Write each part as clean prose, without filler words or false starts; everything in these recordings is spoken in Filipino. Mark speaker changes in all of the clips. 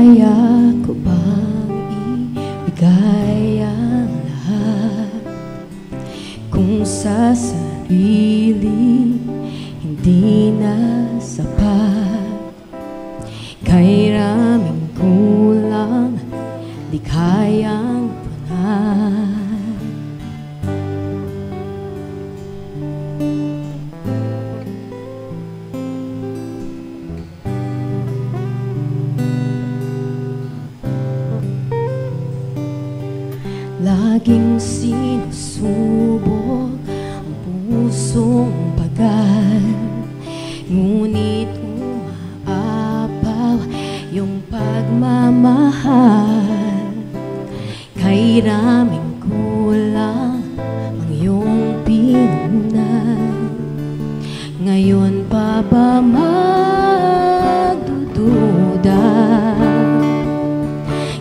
Speaker 1: Kaya ko bang ibigay ang lahat kung sa sarili hindi na sapat? Kay raming kulang di kayang punan. Laging sinusubok ang pusong pagal, ngunit umaapaw yung pagmamahal. Kay raming kulang ang iyong pinunan. Ngayon pa ba magdududa?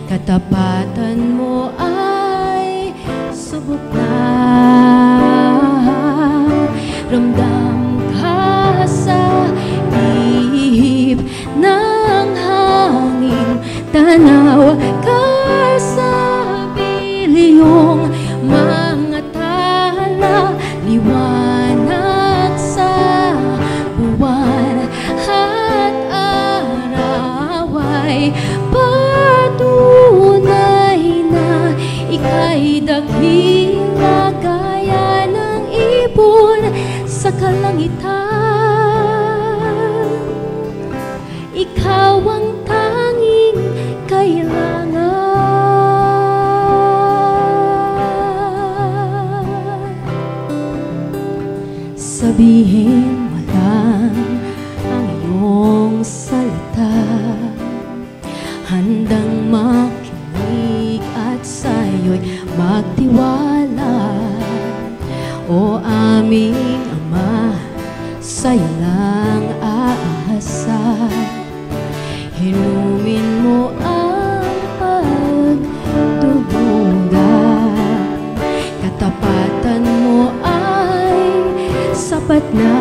Speaker 1: Katapatan mo ay subok na. Ramdam ka sa ihip ng hangin, tanaw ka sa bilyong mga tala, liwanag sa buwan at araw ay patunay na ika'y dakila gaya ng ibon sa kalangitan. Ikaw ang tanging kailangan. Sabihin mo lang ang iyong salita, handang makinig at sa'yo'y magtiwala. O aming Ama, sa'yo lang aasa. Hinumin mo ang pagdududa. Katapatan mo ay sapat na.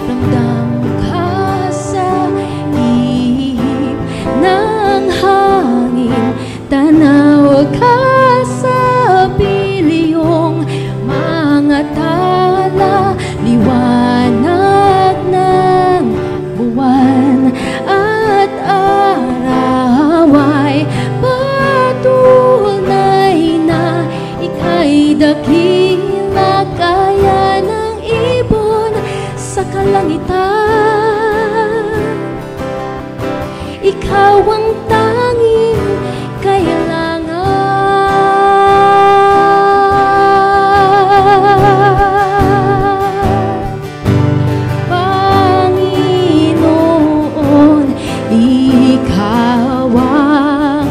Speaker 1: Ramdam ka sa ihip ng hangin, tanaw ka sa bilyong mga tala, liwanag ng buwan at araw ay patunay na ika'y dakila gaya ng ibon sa kalangitan. Ikaw ang tanging kailangan. Panginoon, ikaw ang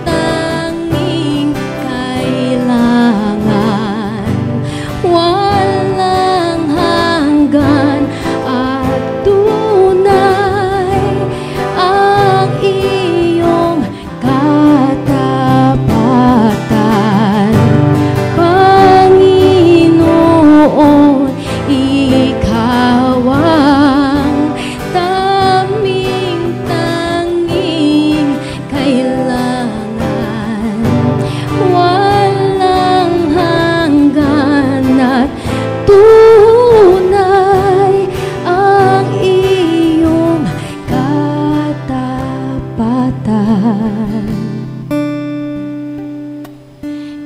Speaker 1: tanging kailangan. Walang hanggan at tunay ang iyong katapatan. Panginoon, ikaw ang tanging kailangan. Walang hanggan at tunay ang iyong katapatan.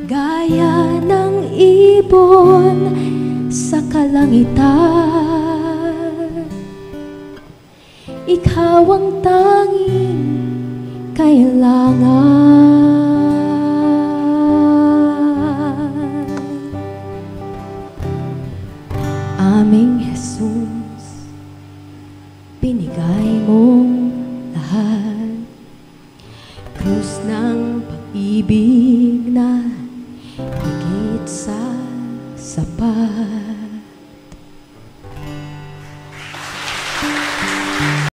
Speaker 1: Gaya ng ibon sa kalangitan, ikaw ang tanging kailangan. Aming Jesus.